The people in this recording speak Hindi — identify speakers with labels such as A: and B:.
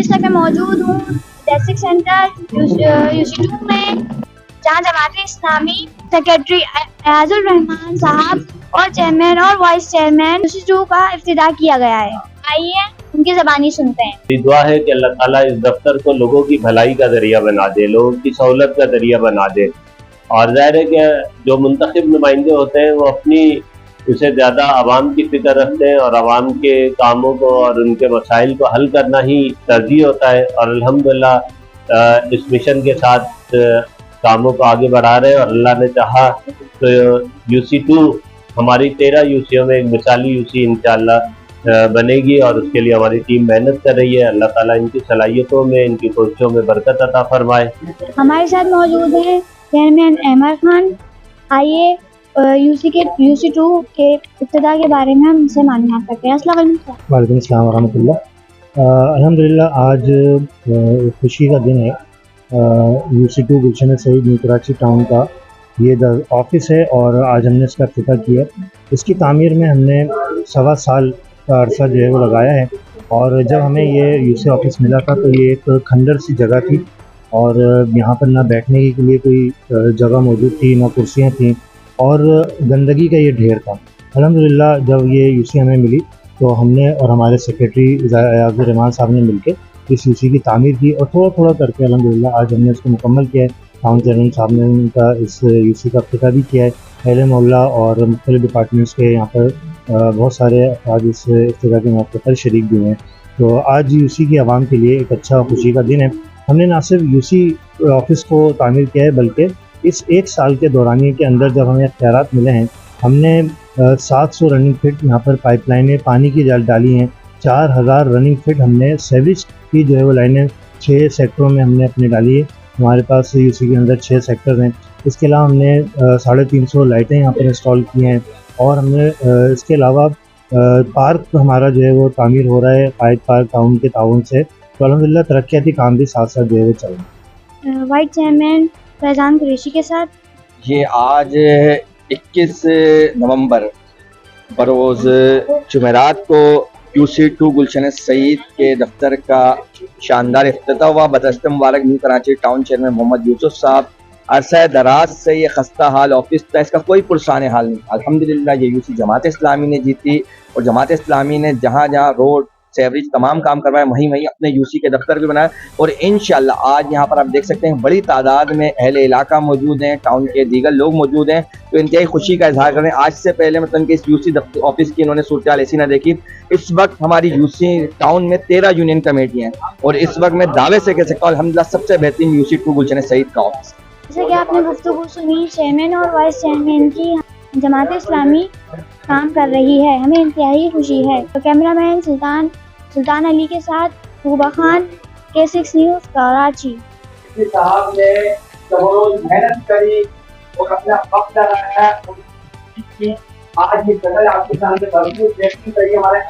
A: इस वक्त मैं मौजूद हूँ डिस्ट्रिक्ट सेंटर यूसी 2 में, जहाँ जमात इस्लामी सेक्रेटरी एयाजुल रहमान साहब और चेयरमैन और वाइस चेयरमैन यूसी 2 का इफ्तिताह किया गया है। आइए उनकी ज़बानी सुनते हैं।
B: मेरी दुआ है कि अल्लाह ताला इस दफ्तर को लोगों की भलाई का जरिया बना दे, लोगों की सहूलत का जरिया बना दे। और ज़ाहिर है कि जो मुंतखब नुमाइंदे होते हैं वो अपनी उससे ज़्यादा आवाम की फिक्र रखते हैं और आवाम के कामों को और उनके मसाइल को हल करना ही तरजीह होता है। और अल्हम्दुलिल्लाह इस मिशन के साथ कामों को आगे बढ़ा रहे हैं और अल्लाह ने चाहा तो यूसी 2 हमारी 13 यूसियों में एक मिसाली यूसी इंशाअल्लाह बनेगी और उसके लिए हमारी टीम मेहनत कर रही है। अल्लाह ताला इनकी सलाहियतों में, इनकी कोशिशों में बरकत अता फरमाए।
A: हमारे साथ मौजूद है चेयरमैन अहमद खान। आइए यूसी 2 के इब्तिदा के बारे में हम उनसे मालूमात करते हैं। अस्सलाम वालेकुम।
C: वालेकुम अस्सलाम वरहमतुल्लाह। अल्हम्दुलिल्लाह आज खुशी का दिन है। यूसी 2 गुलशन सईद न्यू कराची टाउन का ये ऑफिस है और आज हमने इसका इफ्तिताह किया। इसकी तामीर में हमने 1.25 साल का अरसा जो है वो लगाया है। और जब हमें ये यूसी ऑफिस मिला था तो ये एक खंडर सी जगह थी और यहाँ पर ना बैठने के लिए कोई जगह मौजूद थी, ना कुर्सियाँ थीं और गंदगी का ये ढेर था। अल्हम्दुलिल्लाह जब ये यूसी हमें मिली तो हमने और हमारे सेक्रेटरी एयाजुल रहमान साहब ने मिलकर इस यूसी की तामीर की और थोड़ा थोड़ा करके अल्हम्दुलिल्लाह आज हमने इसको मुकम्मल किया है। टाउन चेयरमैन साहब ने उनका इस यूसी का इफ्तिताह भी किया है। अहले मोहल्ला और मुख्तलिफ डिपार्टमेंट्स के यहाँ पर बहुत सारे आज इस इफ्तिताह के मौके पर शरीक भी हैं। तो आज यूसी की आवाम के लिए एक अच्छा खुशी का दिन है। हमने ना सिर्फ यूसी ऑफिस को तामीर किया है बल्कि इस 1 साल के दौरानिए के अंदर जब हमें इख्तियारात मिले हैं हमने 700 रनिंग फिट यहाँ पर पाइपलाइनें पानी की डाली हैं। 4000 रनिंग फिट हमने सेविज की जो है वो लाइनें 6 सेक्टरों में हमने अपने डाली है। हमारे पास यूसी के अंदर 6 सेक्टर हैं। इसके अलावा हमने 350 लाइटें यहाँ पर इंस्टॉल की हैं और हमने इसके अलावा पार्क हमारा जो है वो तामीर हो रहा है कायद पार्क टाउन के ताउन से। तो अल्हम्दुलिल्लाह तरक्याती काम भी साथ साथ जो है वो चल रहे हैं।
A: वाइस चेयरमैन फैजान कुरैशी के साथ
D: ये आज 21 नवंबर बरोज़ जुमेरात को यूसी 2 गुलशन सईद के दफ्तर का शानदार इफ्तिताह हुआ। बदस्त मुबारक new Karachi town chairman Mohammad Yusuf साहब। अरसा दराज से ये खस्ता हाल ऑफिस था, इसका कोई पुरसान हाल नहीं। अल्हम्दुलिल्लाह ये यूसी जमात इस्लामी ने जीती और जमात इस्लामी ने जहाँ जहाँ रोड सेवरेज तमाम काम करवाए वहीं वहीं अपने यूसी के दफ्तर भी बनाए। और इंशाल्लाह आज यहाँ पर आप देख सकते हैं बड़ी तादाद में अहले इलाका मौजूद हैं, टाउन के दीगर लोग मौजूद हैं। तो इंतहाई खुशी का इजहार करें। आज से पहले मतलब कि इस यूसी ऑफिस की इन्होंने सूरत हाल ऐसी ना देखी। इस वक्त हमारी यूसी टाउन में 13 यूनियन कमेटियाँ हैं और इस वक्त मैं दावे से कह सकता हूँ अल्हम्दुलिल्लाह सबसे बेहतरीन यूसी 2 गुलशन सईद का ऑफिस।
A: जैसे कि आपने गुफ्तगू सुनी चेयरमैन और वाइस चेयरमैन की, जमात इस्लामी काम कर रही है, हमें इंतहाई खुशी है। तो कैमरामैन सुल्तान अली के साथ रूबा खान, K6 न्यूज़ कराची।
E: साहब ने मेहनत करी और अपना वक्त लगाया। आज ये जगह आपके सामने भरपूर देखने चाहिए हमारे